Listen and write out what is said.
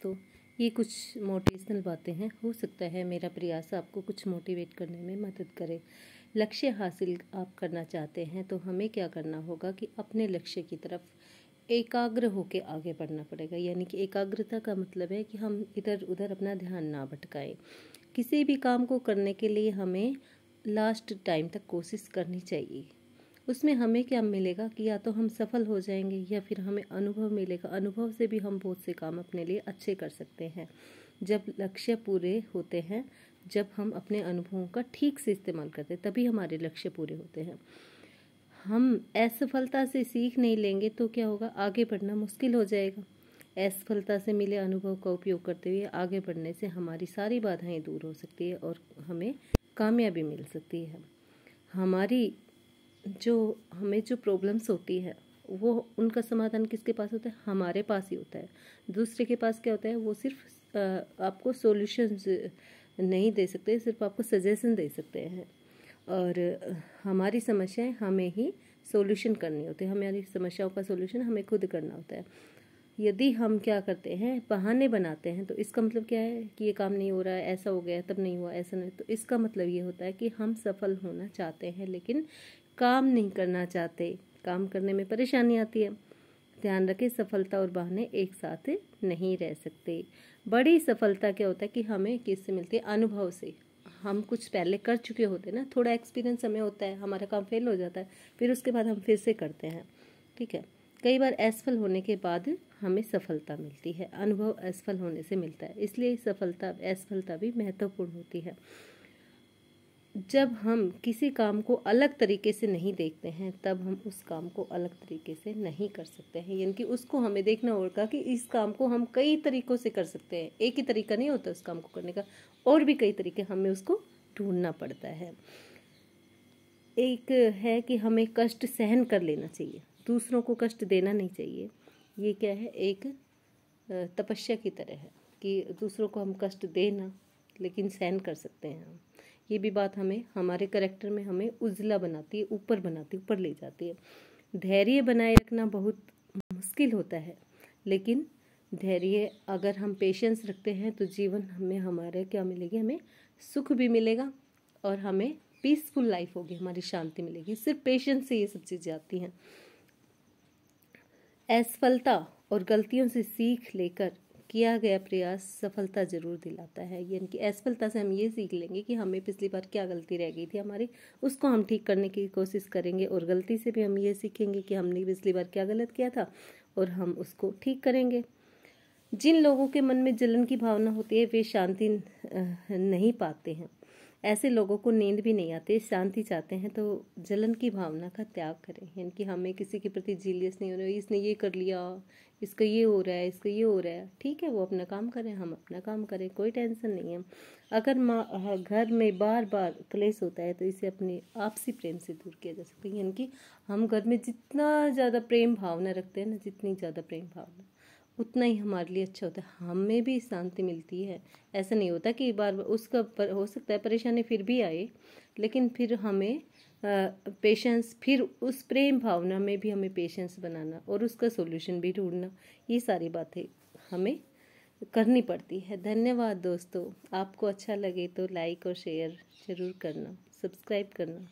दोस्तों, ये कुछ मोटिवेशनल बातें हैं। हो सकता है मेरा प्रयास आपको कुछ मोटिवेट करने में मदद करे। लक्ष्य हासिल आप करना चाहते हैं तो हमें क्या करना होगा कि अपने लक्ष्य की तरफ एकाग्र होकर आगे बढ़ना पड़ेगा। यानी कि एकाग्रता का मतलब है कि हम इधर उधर अपना ध्यान ना भटकाएं। किसी भी काम को करने के लिए हमें लास्ट टाइम तक कोशिश करनी चाहिए। उसमें हमें क्या मिलेगा कि या तो हम सफल हो जाएंगे या फिर हमें अनुभव मिलेगा। अनुभव से भी हम बहुत से काम अपने लिए अच्छे कर सकते हैं। जब लक्ष्य पूरे होते हैं, जब हम अपने अनुभवों का ठीक से इस्तेमाल करते हैं, तभी हमारे लक्ष्य पूरे होते हैं। हम असफलता से सीख नहीं लेंगे तो क्या होगा, आगे बढ़ना मुश्किल हो जाएगा। असफलता से मिले अनुभव का उपयोग करते हुए आगे बढ़ने से हमारी सारी बाधाएं दूर हो सकती है और हमें कामयाबी मिल सकती है। हमें जो प्रॉब्लम्स होती है वो उनका समाधान किसके पास होता है? हमारे पास ही होता है। दूसरे के पास क्या होता है, वो सिर्फ आपको सॉल्यूशंस नहीं दे सकते, सिर्फ आपको सजेशन दे सकते हैं। और हमारी समस्याएं हमें ही सॉल्यूशन करनी होती है। हमारी समस्याओं का सॉल्यूशन हमें खुद करना होता है। यदि हम क्या करते हैं, बहाने बनाते हैं, तो इसका मतलब क्या है कि ये काम नहीं हो रहा है, ऐसा हो गया, तब नहीं हुआ, ऐसा नहीं। तो इसका मतलब ये होता है कि हम सफल होना चाहते हैं लेकिन काम नहीं करना चाहते। काम करने में परेशानी आती है। ध्यान रखें, सफलता और बहाने एक साथ नहीं रह सकते। बड़ी सफलता क्या होता है कि हमें किससे मिलती है? अनुभव से। हम कुछ पहले कर चुके होते हैं ना, थोड़ा एक्सपीरियंस हमें होता है, हमारा काम फेल हो जाता है, फिर उसके बाद हम फिर से करते हैं। ठीक है, कई बार असफल होने के बाद हमें सफलता मिलती है। अनुभव असफल होने से मिलता है, इसलिए असफलता भी महत्वपूर्ण होती है। जब हम किसी काम को अलग तरीके से नहीं देखते हैं तब हम उस काम को अलग तरीके से नहीं कर सकते हैं। यानी कि उसको हमें देखना होगा कि इस काम को हम कई तरीकों से कर सकते हैं। एक ही तरीका नहीं होता उस काम को करने का, और भी कई तरीके हमें उसको ढूंढना पड़ता है। एक है कि हमें कष्ट सहन कर लेना चाहिए, दूसरों को कष्ट देना नहीं चाहिए। ये क्या है, एक तपस्या की तरह है कि दूसरों को हम कष्ट देना लेकिन सहन कर सकते हैं हम। ये भी बात हमें हमारे कैरेक्टर में हमें उजला बनाती है, ऊपर ले जाती है। धैर्य बनाए रखना बहुत मुश्किल होता है, लेकिन धैर्य अगर हम पेशेंस रखते हैं तो जीवन हमें हमारे क्या मिलेगी, हमें सुख भी मिलेगा और हमें पीसफुल लाइफ होगी, हमारी शांति मिलेगी। सिर्फ पेशेंस से ये सब चीज़ें आती हैं। असफलता और गलतियों से सीख लेकर किया गया प्रयास सफलता जरूर दिलाता है। यानी कि असफलता से हम ये सीख लेंगे कि हमें पिछली बार क्या गलती रह गई थी हमारी, उसको हम ठीक करने की कोशिश करेंगे। और गलती से भी हम ये सीखेंगे कि हमने पिछली बार क्या गलत किया था और हम उसको ठीक करेंगे। जिन लोगों के मन में जलन की भावना होती है वे शांति नहीं पाते हैं। ऐसे लोगों को नींद भी नहीं आती। शांति चाहते हैं तो जलन की भावना का त्याग करें। यानी कि हमें किसी के प्रति जीलियस नहीं हो रहा है, इसने ये कर लिया, इसका ये हो रहा है, इसका ये हो रहा है। ठीक है, वो अपना काम करें, हम अपना काम करें, कोई टेंशन नहीं है। अगर घर में बार बार क्लेश होता है तो इसे अपने आपसी प्रेम से दूर किया जा सकता है। यानी कि हम घर में जितना ज़्यादा प्रेम भावना रखते हैं ना, जितनी ज़्यादा प्रेम भावना, उतना ही हमारे लिए अच्छा होता है, हमें भी शांति मिलती है। ऐसा नहीं होता कि बार बार उसका हो सकता है परेशानी फिर भी आए, लेकिन फिर हमें पेशेंस, फिर उस प्रेम भावना में भी हमें पेशेंस बनाना और उसका सॉल्यूशन भी ढूंढना, ये सारी बातें हमें करनी पड़ती है। धन्यवाद दोस्तों। आपको अच्छा लगे तो लाइक और शेयर जरूर करना, सब्सक्राइब करना।